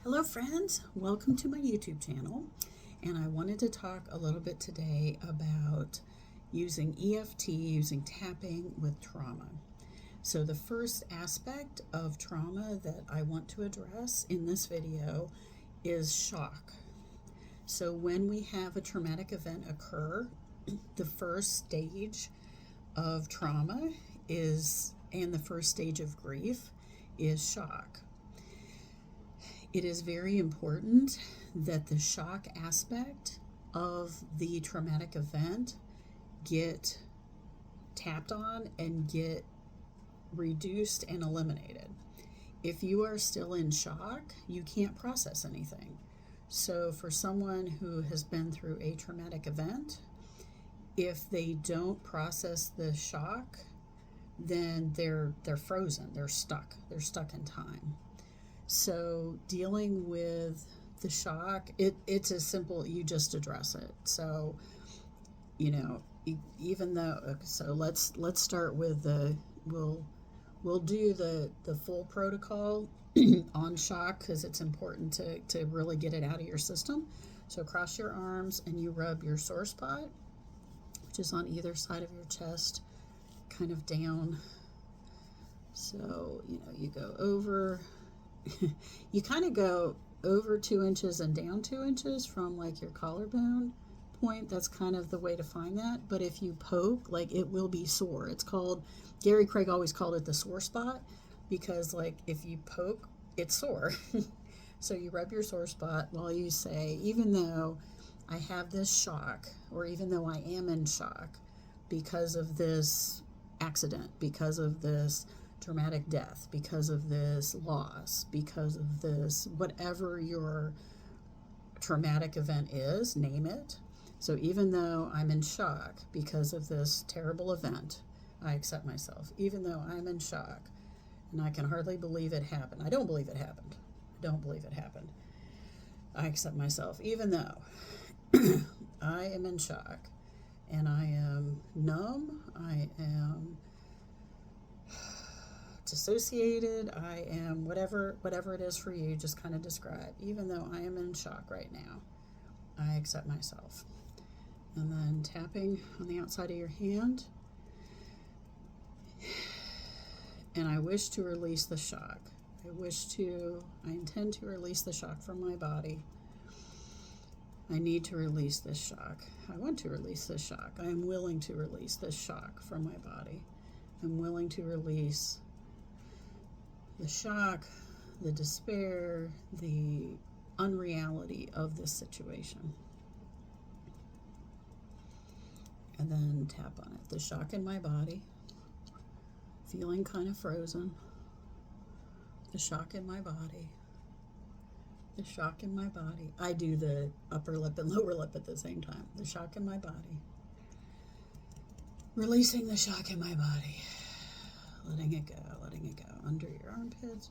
Hello friends, welcome to my YouTube channel, and I wanted to talk a little bit today about using EFT, using tapping with trauma. So the first aspect of trauma that I want to address in this video is shock. So when we have a traumatic event occur, the first stage of trauma and the first stage of grief is shock. It is very important that the shock aspect of the traumatic event get tapped on and get reduced and eliminated. If you are still in shock, you can't process anything. So for someone who has been through a traumatic event, if they don't process the shock, then they're frozen, they're stuck in time. So dealing with the shock, it's as simple, you just address it. So, even though, so let's start with we'll do the full protocol on shock because it's important to really get it out of your system. So cross your arms and you rub your sore spot, which is on either side of your chest, kind of down. So, you go over. You kind of go over 2 inches and down 2 inches from like your collarbone point. That's kind of the way to find that. But if you poke, like, it will be sore. It's called, Gary Craig always called it the sore spot because, like, if you poke, it's sore. So you rub your sore spot while you say, even though I have this shock, or even though I am in shock because of this accident, because of this traumatic death, because of this loss, because of this, whatever your traumatic event is, name it. So even though I'm in shock because of this terrible event, I accept myself. Even though I'm in shock and I can hardly believe it happened. I don't believe it happened. I accept myself. Even though I am in shock and I am numb, I am dissociated, I am whatever it is for you, just kind of describe. Even though I am in shock right now, I accept myself. And then tapping on the outside of your hand. And I wish to release the shock. I intend to release the shock from my body. I need to release this shock. I want to release this shock. I am willing to release this shock from my body. I'm willing to release the shock, the despair, the unreality of this situation. And then tap on it. The shock in my body, feeling kind of frozen. The shock in my body. The shock in my body. I do the upper lip and lower lip at the same time. The shock in my body. Releasing the shock in my body. Letting it go under your armpits.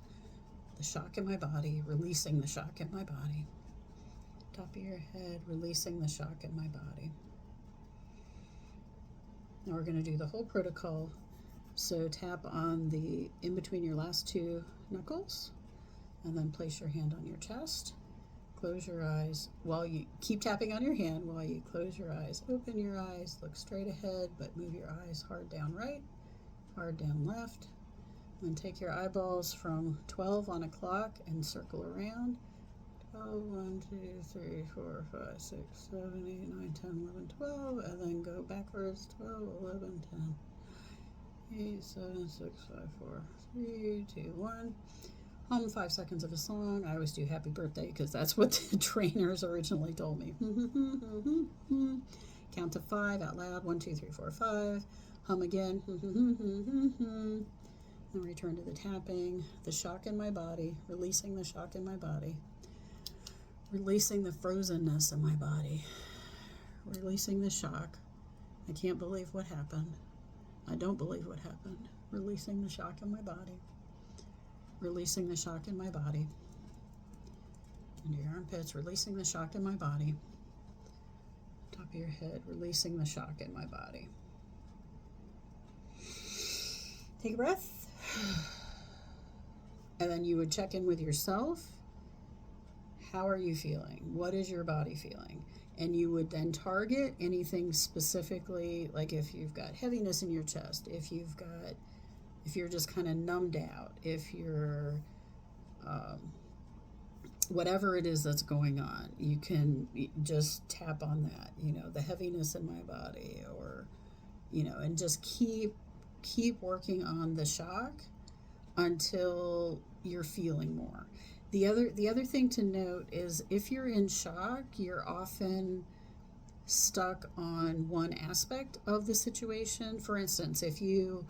The shock in my body, releasing the shock in my body. Top of your head, releasing the shock in my body. Now we're going to do the whole protocol. So tap on the in between your last two knuckles, and then place your hand on your chest. Close your eyes while you keep tapping on your hand while you close your eyes. Open your eyes, look straight ahead, but move your eyes hard down right, hard down left. And take your eyeballs from 12 on a clock and circle around. 12, 1, 2, 3, 4, 5, 6, 7, 8, 9, 10, 11, 12. And then go backwards. 12, 11, 10, 8, 7, 6, 5, 4, 3, 2, 1. Hum 5 seconds of a song. I always do happy birthday because that's what the trainers originally told me. Count to 5 out loud. 1, 2, 3, 4, 5. Hum again. And return to the tapping, the shock in my body, releasing the shock in my body, releasing the frozenness in my body, releasing the shock. I can't believe what happened. I don't believe what happened. Releasing the shock in my body, releasing the shock in my body, under your armpits, releasing the shock in my body, top of your head, releasing the shock in my body. Take a breath. And then you would check in with yourself how are you feeling? What is your body feeling? And you would then target anything specifically, like if you've got heaviness in your chest, if you're just kind of numbed out, if you're whatever it is that's going on, you can just tap on that, the heaviness in my body, or, and just keep working on the shock until you're feeling more. The other thing to note is if you're in shock, you're often stuck on one aspect of the situation. For instance, if you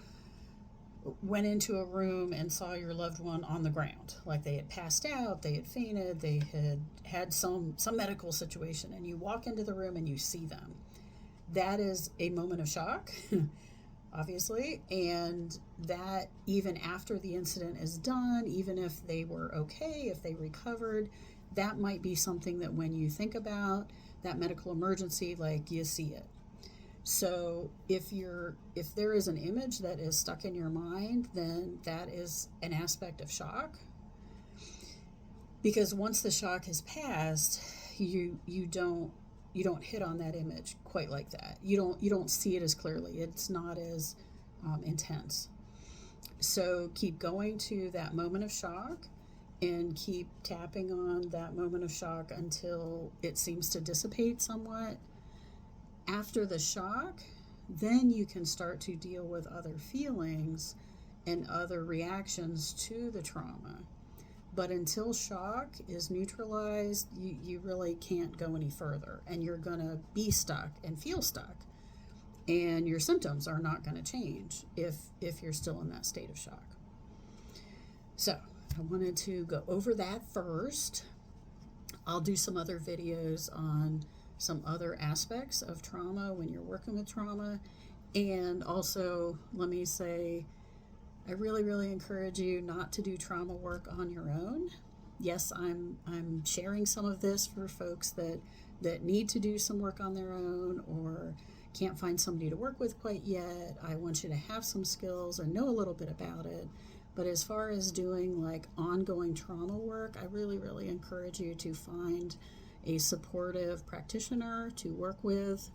went into a room and saw your loved one on the ground, like they had passed out, they had fainted, they had some medical situation, and you walk into the room and you see them, that is a moment of shock, obviously, and that even after the incident is done, even if they were okay, if they recovered, that might be something that when you think about that medical emergency, like, you see it. So if there is an image that is stuck in your mind, then that is an aspect of shock. Because once the shock has passed, you don't hit on that image quite like that. You don't see it as clearly. It's not as intense. So keep going to that moment of shock and keep tapping on that moment of shock until it seems to dissipate somewhat. After the shock, then you can start to deal with other feelings and other reactions to the trauma. But until shock is neutralized, you really can't go any further, and you're going to be stuck and feel stuck, and your symptoms are not going to change if you're still in that state of shock. So I wanted to go over that first. I'll do some other videos on some other aspects of trauma when you're working with trauma. And also, let me say, I really, really encourage you not to do trauma work on your own. Yes, I'm sharing some of this for folks that need to do some work on their own or can't find somebody to work with quite yet. I want you to have some skills and know a little bit about it. But as far as doing like ongoing trauma work, I really, really encourage you to find a supportive practitioner to work with.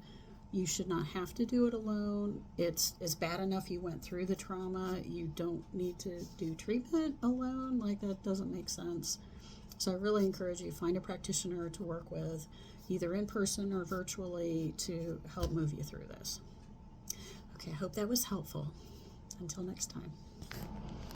You should not have to do it alone. It's bad enough you went through the trauma. You don't need to do treatment alone. Like, that doesn't make sense. So I really encourage you to find a practitioner to work with, either in person or virtually, to help move you through this. Okay, I hope that was helpful. Until next time.